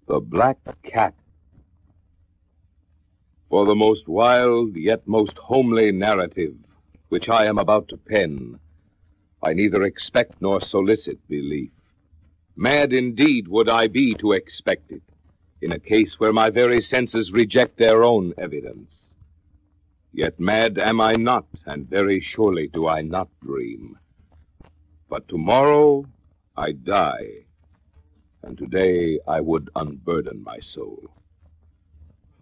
The Black Cat. For the most wild yet most homely narrative which I am about to pen, I neither expect nor solicit belief. Mad indeed would I be to expect it, in a case where my very senses reject their own evidence. Yet mad am I not, and very surely do I not dream. But tomorrow I die, and today I would unburden my soul.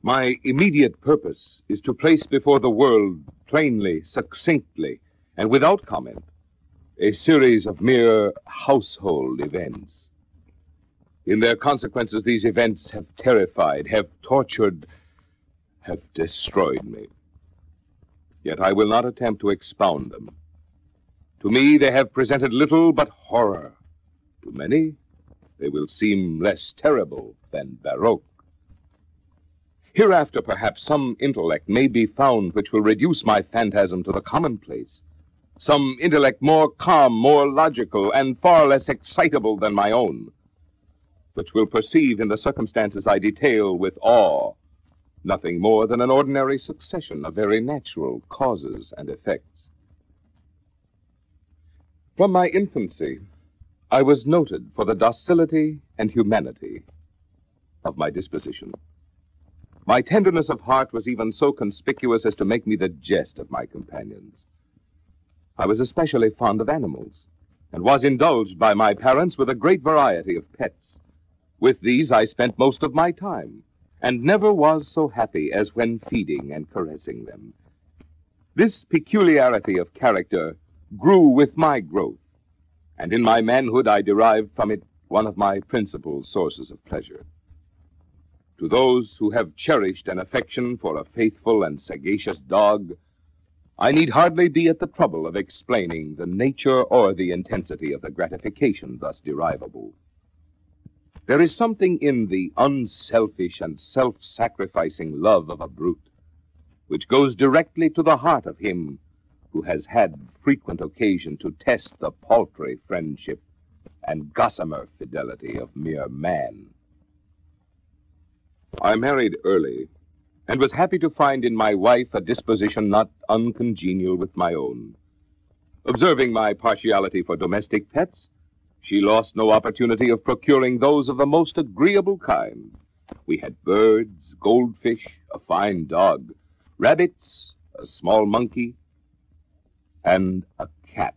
My immediate purpose is to place before the world, plainly, succinctly, and without comment, a series of mere household events. In their consequences, these events have terrified, have tortured, have destroyed me. Yet I will not attempt to expound them. To me, they have presented little but horror. To many, they will seem less terrible than baroque. Hereafter, perhaps, some intellect may be found which will reduce my phantasm to the commonplace. Some intellect more calm, more logical, and far less excitable than my own, which will perceive in the circumstances I detail with awe nothing more than an ordinary succession of very natural causes and effects. From my infancy, I was noted for the docility and humanity of my disposition. My tenderness of heart was even so conspicuous as to make me the jest of my companions. I was especially fond of animals, and was indulged by my parents with a great variety of pets. With these I spent most of my time, and never was so happy as when feeding and caressing them. This peculiarity of character grew with my growth, and in my manhood I derived from it one of my principal sources of pleasure. To those who have cherished an affection for a faithful and sagacious dog, I need hardly be at the trouble of explaining the nature or the intensity of the gratification thus derivable. There is something in the unselfish and self-sacrificing love of a brute which goes directly to the heart of him who has had frequent occasion to test the paltry friendship and gossamer fidelity of mere man. I married early, and was happy to find in my wife a disposition not uncongenial with my own. Observing my partiality for domestic pets, she lost no opportunity of procuring those of the most agreeable kind. We had birds, goldfish, a fine dog, rabbits, a small monkey, and a cat.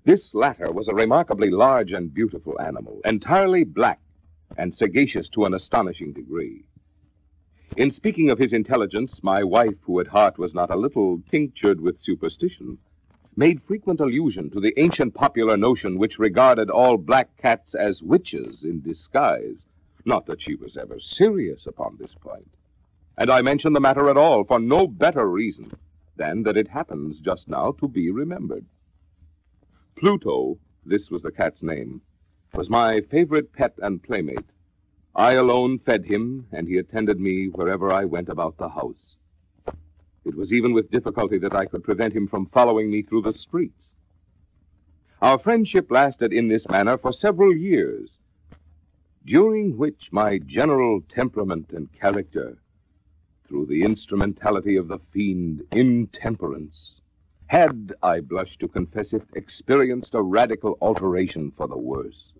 This latter was a remarkably large and beautiful animal, entirely black and sagacious to an astonishing degree. In speaking of his intelligence, my wife, who at heart was not a little tinctured with superstition, made frequent allusion to the ancient popular notion which regarded all black cats as witches in disguise. Not that she was ever serious upon this point. And I mention the matter at all for no better reason than that it happens just now to be remembered. Pluto, this was the cat's name, was my favorite pet and playmate. I alone fed him, and he attended me wherever I went about the house. It was even with difficulty that I could prevent him from following me through the streets. Our friendship lasted in this manner for several years, during which my general temperament and character, through the instrumentality of the fiend intemperance, had, I blush to confess it, experienced a radical alteration for the worse.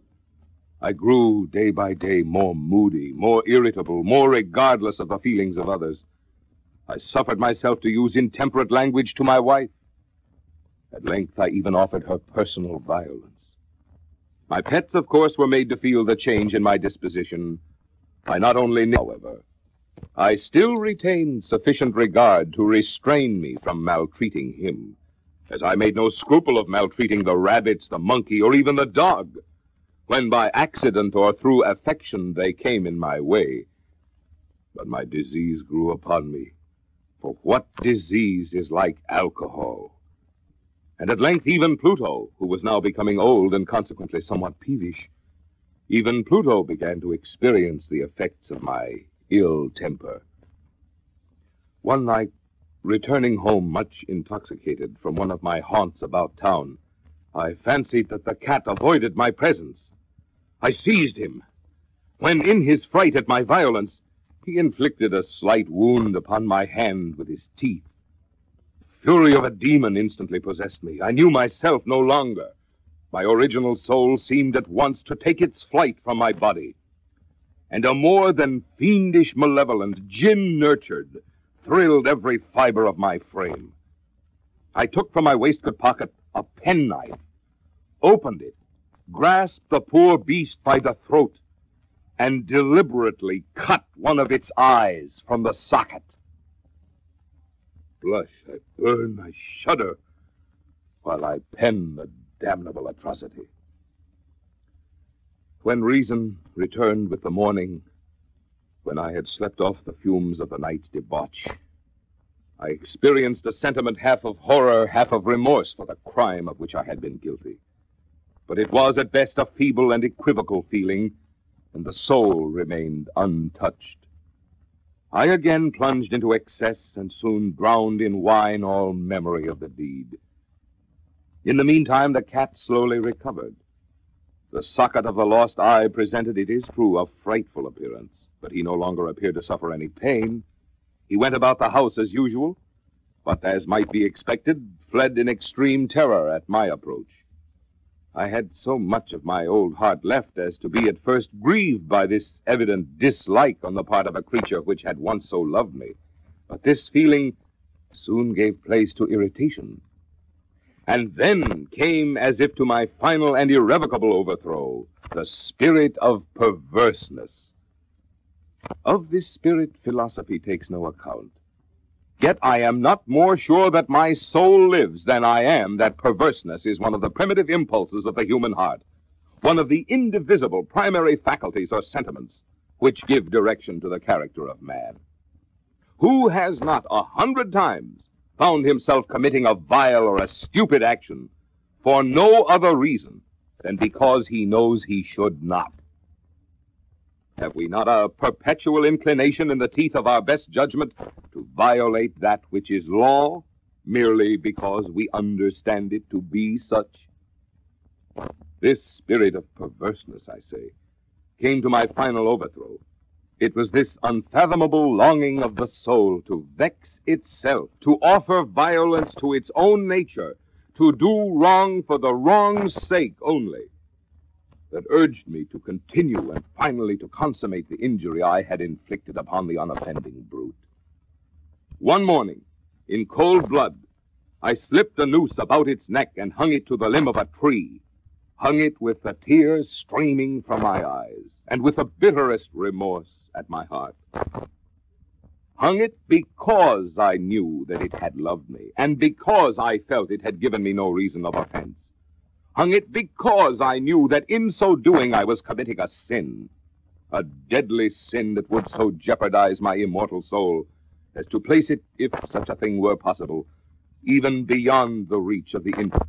I grew day by day more moody, more irritable, more regardless of the feelings of others. I suffered myself to use intemperate language to my wife. At length, I even offered her personal violence. My pets, of course, were made to feel the change in my disposition. I not only knew, however, I still retained sufficient regard to restrain me from maltreating him, as I made no scruple of maltreating the rabbits, the monkey, or even the dog, when by accident or through affection they came in my way. But my disease grew upon me. For what disease is like alcohol? And at length even Pluto, who was now becoming old and consequently somewhat peevish, even Pluto began to experience the effects of my ill temper. One night, returning home much intoxicated from one of my haunts about town, I fancied that the cat avoided my presence. I seized him, when in his fright at my violence, he inflicted a slight wound upon my hand with his teeth. The fury of a demon instantly possessed me. I knew myself no longer. My original soul seemed at once to take its flight from my body, and a more than fiendish malevolence, gin-nurtured, thrilled every fiber of my frame. I took from my waistcoat pocket a penknife, opened it, grasped the poor beast by the throat, and deliberately cut one of its eyes from the socket. Blush, I burn, I shudder, while I pen the damnable atrocity. When reason returned with the morning, when I had slept off the fumes of the night's debauch, I experienced a sentiment half of horror, half of remorse for the crime of which I had been guilty. But it was at best a feeble and equivocal feeling, and the soul remained untouched. I again plunged into excess and soon drowned in wine all memory of the deed. In the meantime, the cat slowly recovered. The socket of the lost eye presented, it is true, a frightful appearance, but he no longer appeared to suffer any pain. He went about the house as usual, but, as might be expected, fled in extreme terror at my approach. I had so much of my old heart left as to be at first grieved by this evident dislike on the part of a creature which had once so loved me. But this feeling soon gave place to irritation. And then came, as if to my final and irrevocable overthrow, the spirit of perverseness. Of this spirit, philosophy takes no account. Yet I am not more sure that my soul lives than I am that perverseness is one of the primitive impulses of the human heart, one of the indivisible primary faculties or sentiments which give direction to the character of man. Who has not 100 times found himself committing a vile or a stupid action for no other reason than because he knows he should not? Have we not a perpetual inclination in the teeth of our best judgment to violate that which is law merely because we understand it to be such? This spirit of perverseness, I say, came to my final overthrow. It was this unfathomable longing of the soul to vex itself, to offer violence to its own nature, to do wrong for the wrong's sake only, that urged me to continue and finally to consummate the injury I had inflicted upon the unoffending brute. One morning, in cold blood, I slipped a noose about its neck and hung it to the limb of a tree, hung it with the tears streaming from my eyes, and with the bitterest remorse at my heart. Hung it because I knew that it had loved me, and because I felt it had given me no reason of offense. Hung it because I knew that in so doing I was committing a sin, a deadly sin that would so jeopardize my immortal soul as to place it, if such a thing were possible, even beyond the reach of the infant.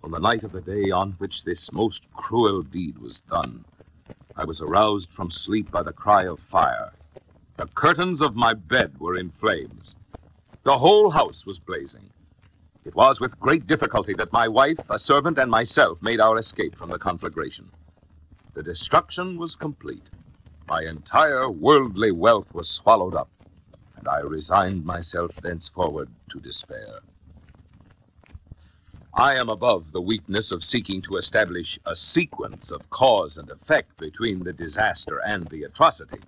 On the night of the day on which this most cruel deed was done, I was aroused from sleep by the cry of fire. The curtains of my bed were in flames. The whole house was blazing. It was with great difficulty that my wife, a servant, and myself made our escape from the conflagration. The destruction was complete. My entire worldly wealth was swallowed up, and I resigned myself thenceforward to despair. I am above the weakness of seeking to establish a sequence of cause and effect between the disaster and the atrocity,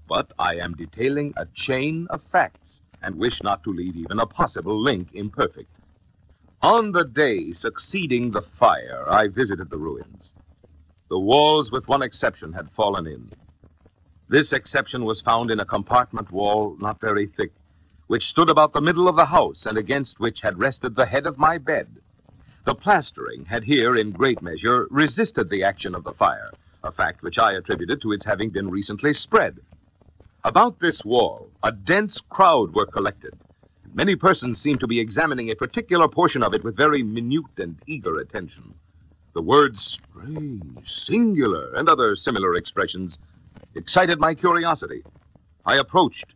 but I am detailing a chain of facts and wish not to leave even a possible link imperfect. On the day succeeding the fire, I visited the ruins. The walls, with one exception, had fallen in. This exception was found in a compartment wall not very thick, which stood about the middle of the house and against which had rested the head of my bed. The plastering had here, in great measure, resisted the action of the fire, a fact which I attributed to its having been recently spread. About this wall, a dense crowd were collected. Many persons seemed to be examining a particular portion of it with very minute and eager attention. The words strange, singular, and other similar expressions excited my curiosity. I approached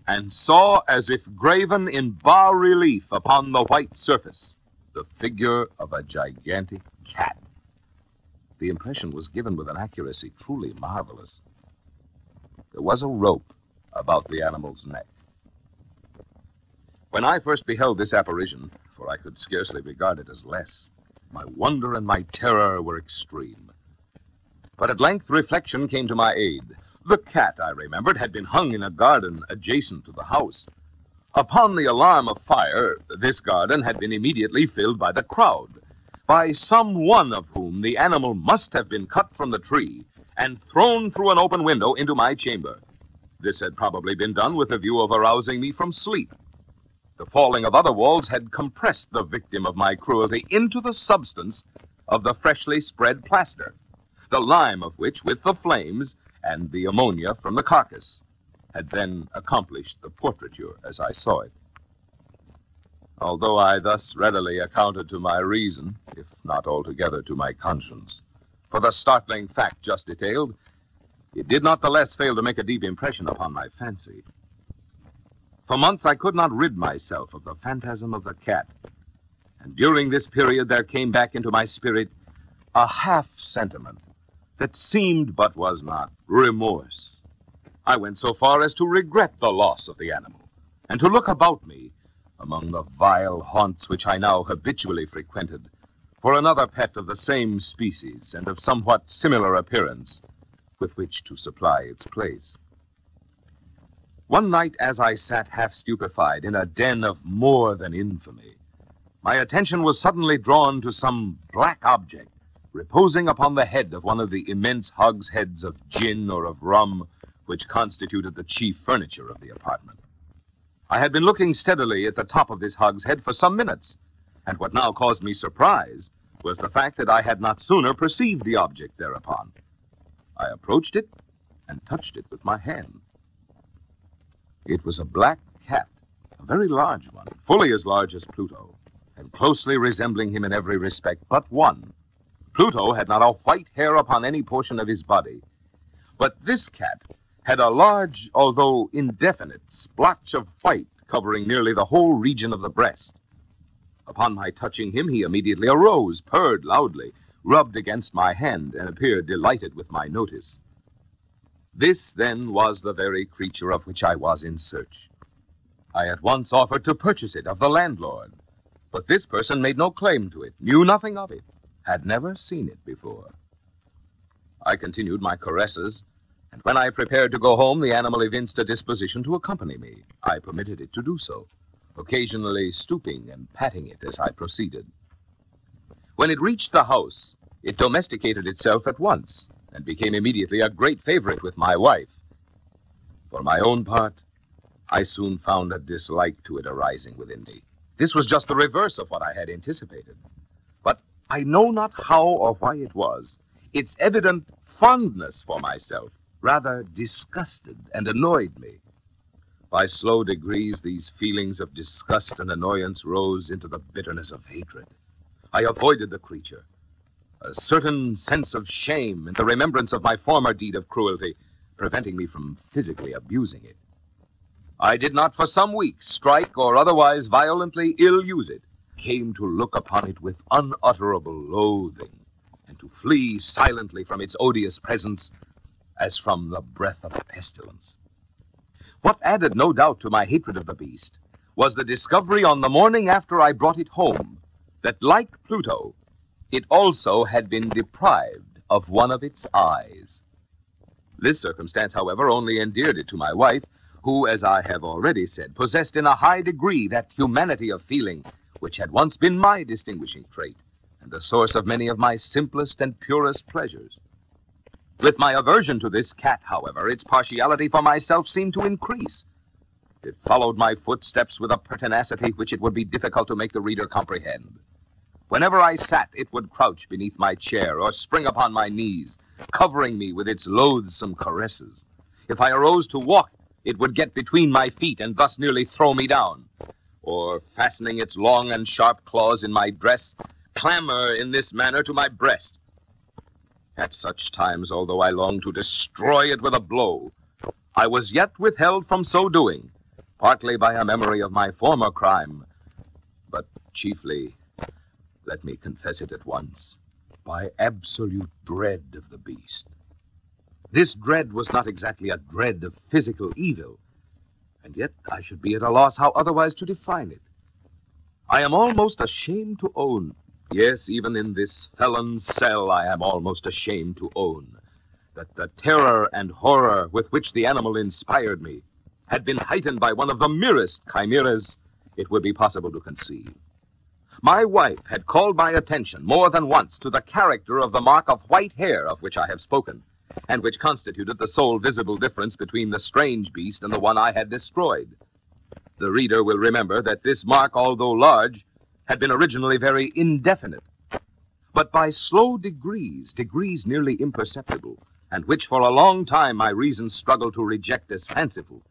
and saw, as if graven in bas-relief upon the white surface, the figure of a gigantic cat. the impression was given with an accuracy truly marvelous. There was a rope about the animal's neck. When I first beheld this apparition, for I could scarcely regard it as less, my wonder and my terror were extreme. But at length reflection came to my aid. The cat, I remembered, had been hung in a garden adjacent to the house. Upon the alarm of fire, this garden had been immediately filled by the crowd, by some one of whom the animal must have been cut from the tree and thrown through an open window into my chamber. This had probably been done with the view of arousing me from sleep. The falling of other walls had compressed the victim of my cruelty into the substance of the freshly spread plaster, the lime of which, with the flames and the ammonia from the carcass, had then accomplished the portraiture as I saw it. Although I thus readily accounted to my reason, if not altogether to my conscience, for the startling fact just detailed, it did not the less fail to make a deep impression upon my fancy. For months I could not rid myself of the phantasm of the cat, and during this period there came back into my spirit a half-sentiment that seemed but was not remorse. I went so far as to regret the loss of the animal, and to look about me, among the vile haunts which I now habitually frequented, for another pet of the same species and of somewhat similar appearance with which to supply its place. One night, as I sat half stupefied in a den of more than infamy, my attention was suddenly drawn to some black object reposing upon the head of one of the immense hogsheads of gin or of rum which constituted the chief furniture of the apartment. I had been looking steadily at the top of this hogshead for some minutes, and what now caused me surprise was the fact that I had not sooner perceived the object thereupon. I approached it and touched it with my hand. It was a black cat, a very large one, fully as large as Pluto, and closely resembling him in every respect but one. Pluto had not a white hair upon any portion of his body, but this cat had a large, although indefinite, splotch of white covering nearly the whole region of the breast. Upon my touching him, he immediately arose, purred loudly, rubbed against my hand, and appeared delighted with my notice. This, then, was the very creature of which I was in search. I at once offered to purchase it of the landlord, but this person made no claim to it, knew nothing of it, had never seen it before. I continued my caresses, and when I prepared to go home, the animal evinced a disposition to accompany me. I permitted it to do so, occasionally stooping and patting it as I proceeded. When it reached the house, it domesticated itself at once, and became immediately a great favorite with my wife. For my own part, I soon found a dislike to it arising within me. This was just the reverse of what I had anticipated. But I know not how or why it was, its evident fondness for myself rather disgusted and annoyed me. By slow degrees, these feelings of disgust and annoyance rose into the bitterness of hatred. I avoided the creature, a certain sense of shame and the remembrance of my former deed of cruelty preventing me from physically abusing it. I did not for some weeks strike or otherwise violently ill-use it, came to look upon it with unutterable loathing, and to flee silently from its odious presence as from the breath of pestilence. What added no doubt to my hatred of the beast was the discovery on the morning after I brought it home that, like Pluto, it also had been deprived of one of its eyes. This circumstance, however, only endeared it to my wife, who, as I have already said, possessed in a high degree that humanity of feeling which had once been my distinguishing trait and the source of many of my simplest and purest pleasures. With my aversion to this cat, however, its partiality for myself seemed to increase. It followed my footsteps with a pertinacity which it would be difficult to make the reader comprehend. Whenever I sat, it would crouch beneath my chair or spring upon my knees, covering me with its loathsome caresses. If I arose to walk, it would get between my feet and thus nearly throw me down, or, fastening its long and sharp claws in my dress, clamber in this manner to my breast. At such times, although I longed to destroy it with a blow, I was yet withheld from so doing, partly by a memory of my former crime, but chiefly, let me confess it at once, by absolute dread of the beast. This dread was not exactly a dread of physical evil, and yet I should be at a loss how otherwise to define it. I am almost ashamed to own, yes, even in this felon's cell I am almost ashamed to own, that the terror and horror with which the animal inspired me had been heightened by one of the merest chimeras it would be possible to conceive. My wife had called my attention more than once to the character of the mark of white hair of which I have spoken, and which constituted the sole visible difference between the strange beast and the one I had destroyed. The reader will remember that this mark, although large, had been originally very indefinite, but by slow degrees nearly imperceptible, and which for a long time my reason struggled to reject as fanciful,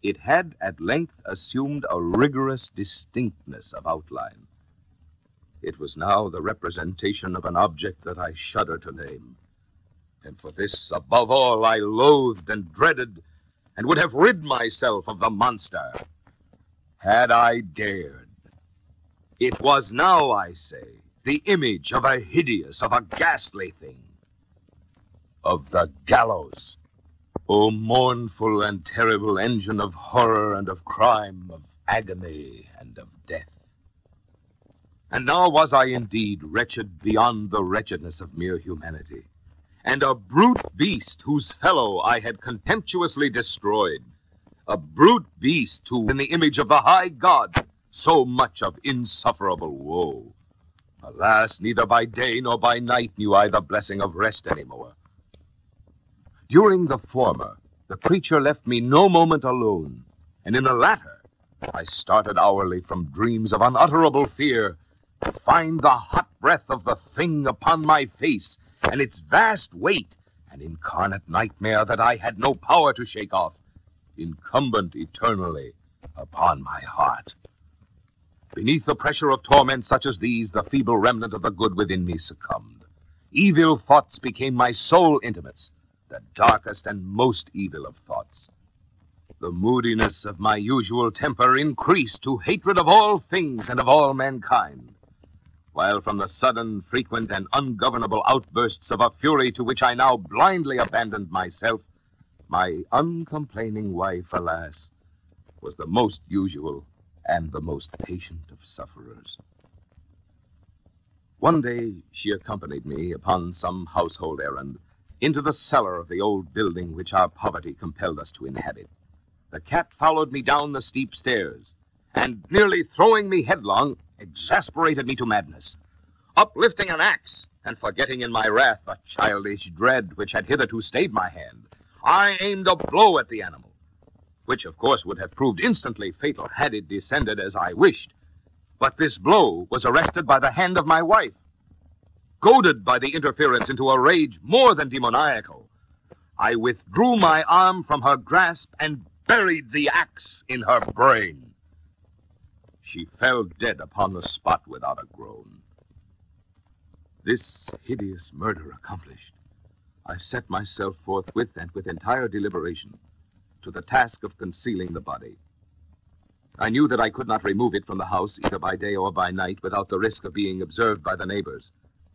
it had at length assumed a rigorous distinctness of outline. It was now the representation of an object that I shudder to name, and for this, above all, I loathed and dreaded, and would have rid myself of the monster, had I dared. It was now, I say, the image of a hideous, of a ghastly thing, of the gallows. O mournful and terrible engine of horror and of crime, of agony and of death. And now was I indeed wretched beyond the wretchedness of mere humanity, and a brute beast whose fellow I had contemptuously destroyed, a brute beast who, in the image of the high God, so much of insufferable woe. Alas, neither by day nor by night knew I the blessing of rest any more. During the former, the creature left me no moment alone, and in the latter, I started hourly from dreams of unutterable fear to find the hot breath of the thing upon my face, and its vast weight, an incarnate nightmare that I had no power to shake off, incumbent eternally upon my heart. Beneath the pressure of torments such as these, the feeble remnant of the good within me succumbed. Evil thoughts became my sole intimates, the darkest and most evil of thoughts. The moodiness of my usual temper increased to hatred of all things and of all mankind, while from the sudden, frequent, and ungovernable outbursts of a fury to which I now blindly abandoned myself, my uncomplaining wife, alas, was the most usual and the most patient of sufferers. One day she accompanied me upon some household errand into the cellar of the old building which our poverty compelled us to inhabit. The cat followed me down the steep stairs, and nearly throwing me headlong, exasperated me to madness. Uplifting an axe, and forgetting in my wrath the childish dread which had hitherto stayed my hand, I aimed a blow at the animal, which of course would have proved instantly fatal had it descended as I wished. But this blow was arrested by the hand of my wife. Goaded by the interference into a rage more than demoniacal, I withdrew my arm from her grasp and buried the axe in her brain. She fell dead upon the spot without a groan. This hideous murder accomplished, I set myself forthwith and with entire deliberation to the task of concealing the body. I knew that I could not remove it from the house either by day or by night without the risk of being observed by the neighbors.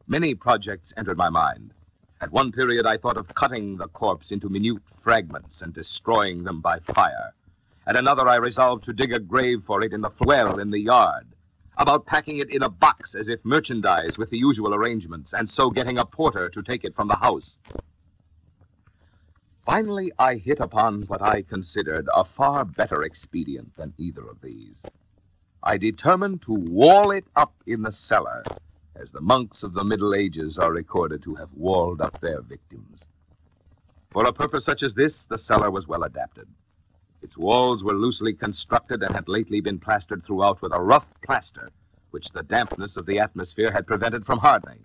Many projects entered my mind. At one period I thought of cutting the corpse into minute fragments and destroying them by fire. At another I resolved to dig a grave for it in the well in the yard, about packing it in a box as if merchandise with the usual arrangements, and so getting a porter to take it from the house. Finally, I hit upon what I considered a far better expedient than either of these. I determined to wall it up in the cellar, as the monks of the Middle Ages are recorded to have walled up their victims. For a purpose such as this, the cellar was well adapted. Its walls were loosely constructed and had lately been plastered throughout with a rough plaster, which the dampness of the atmosphere had prevented from hardening.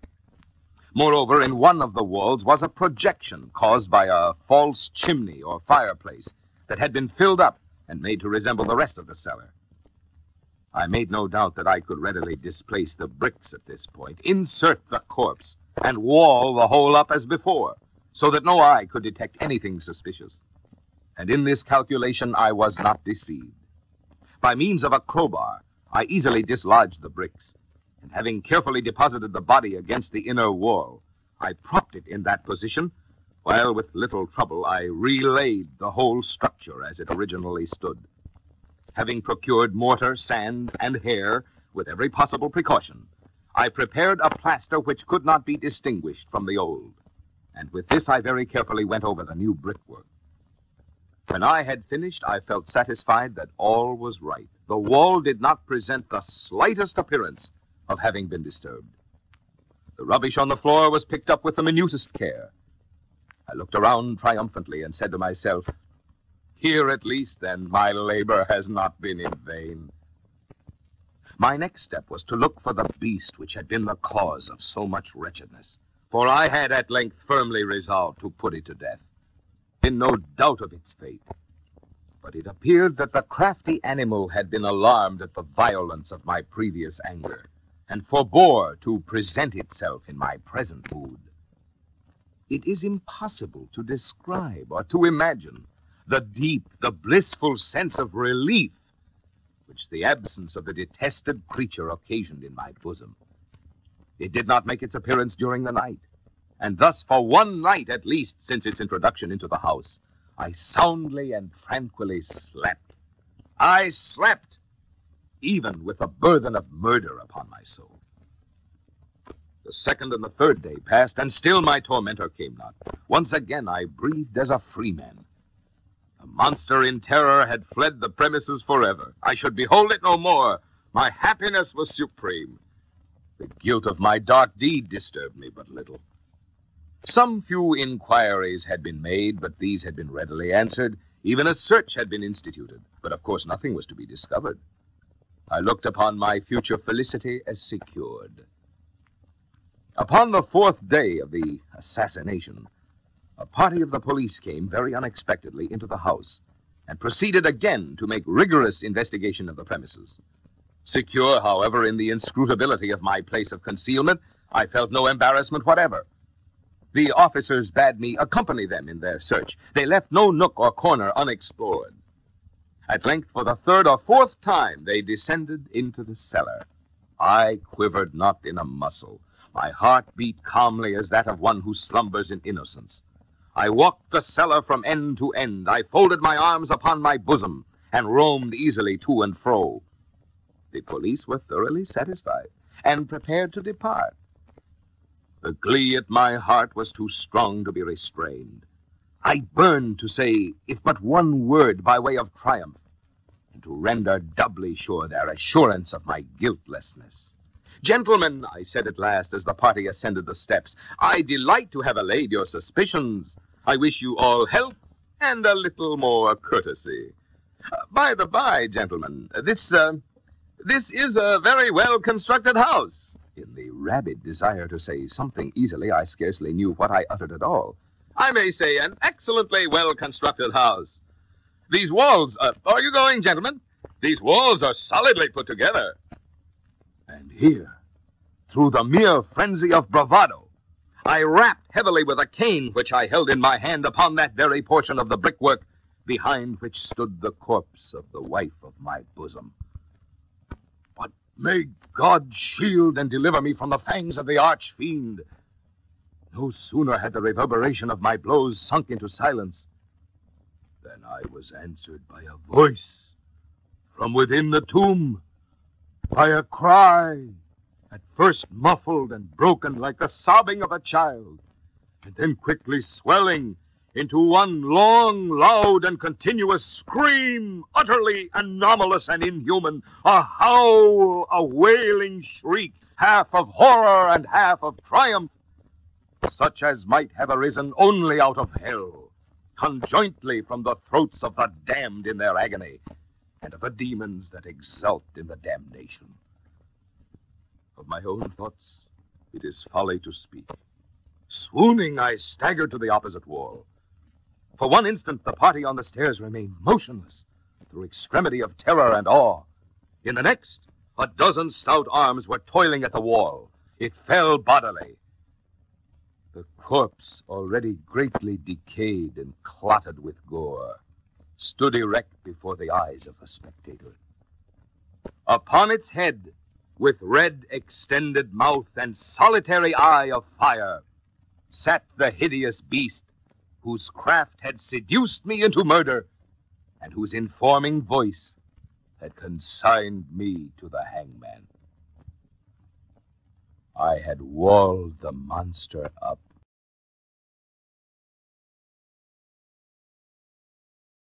Moreover, in one of the walls was a projection caused by a false chimney or fireplace that had been filled up and made to resemble the rest of the cellar. I made no doubt that I could readily displace the bricks at this point, insert the corpse, and wall the whole up as before, so that no eye could detect anything suspicious. And in this calculation I was not deceived. By means of a crowbar, I easily dislodged the bricks, and having carefully deposited the body against the inner wall, I propped it in that position, while with little trouble I relaid the whole structure as it originally stood. Having procured mortar, sand, and hair with every possible precaution, I prepared a plaster which could not be distinguished from the old, and with this I very carefully went over the new brickwork. When I had finished, I felt satisfied that all was right. The wall did not present the slightest appearance of having been disturbed. The rubbish on the floor was picked up with the minutest care. I looked around triumphantly and said to myself, "Here at least, then, my labor has not been in vain." My next step was to look for the beast which had been the cause of so much wretchedness, for I had at length firmly resolved to put it to death, in no doubt of its fate. But it appeared that the crafty animal had been alarmed at the violence of my previous anger, and forbore to present itself in my present mood. It is impossible to describe or to imagine the deep, the blissful sense of relief which the absence of the detested creature occasioned in my bosom. It did not make its appearance during the night, and thus for one night at least since its introduction into the house, I soundly and tranquilly slept. I slept, even with the burden of murder upon my soul. The second and the third day passed, and still my tormentor came not. Once again I breathed as a freeman. The monster in terror had fled the premises forever. I should behold it no more. My happiness was supreme. The guilt of my dark deed disturbed me but little. Some few inquiries had been made, but these had been readily answered. Even a search had been instituted, but of course nothing was to be discovered. I looked upon my future felicity as secured. Upon the fourth day of the assassination, a party of the police came very unexpectedly into the house and proceeded again to make rigorous investigation of the premises. Secure, however, in the inscrutability of my place of concealment, I felt no embarrassment whatever. The officers bade me accompany them in their search. They left no nook or corner unexplored. At length, for the third or fourth time, they descended into the cellar. I quivered not in a muscle. My heart beat calmly as that of one who slumbers in innocence. I walked the cellar from end to end. I folded my arms upon my bosom and roamed easily to and fro. The police were thoroughly satisfied and prepared to depart. The glee at my heart was too strong to be restrained. I burned to say, if but one word by way of triumph, and to render doubly sure their assurance of my guiltlessness. "Gentlemen," I said at last as the party ascended the steps, "I delight to have allayed your suspicions. I wish you all health and a little more courtesy. By the by, gentlemen, this is a very well-constructed house." In the rabid desire to say something easily, I scarcely knew what I uttered at all. "I may say an excellently well-constructed house. These walls, are you going, gentlemen? These walls are solidly put together." And here, through the mere frenzy of bravado, I rapped heavily with a cane which I held in my hand upon that very portion of the brickwork behind which stood the corpse of the wife of my bosom. But may God shield and deliver me from the fangs of the arch-fiend. No sooner had the reverberation of my blows sunk into silence than I was answered by a voice from within the tomb, by a cry, at first muffled and broken like the sobbing of a child, and then quickly swelling into one long, loud, and continuous scream, utterly anomalous and inhuman, a howl, a wailing shriek, half of horror and half of triumph, such as might have arisen only out of hell, conjointly from the throats of the damned in their agony, and of the demons that exult in the damnation. Of my own thoughts, it is folly to speak. Swooning, I staggered to the opposite wall. For one instant, the party on the stairs remained motionless, through extremity of terror and awe. In the next, a dozen stout arms were toiling at the wall. It fell bodily. The corpse, already greatly decayed and clotted with gore, stood erect before the eyes of the spectator. Upon its head with red extended mouth and solitary eye of fire, sat the hideous beast whose craft had seduced me into murder, and whose informing voice had consigned me to the hangman. I had walled the monster up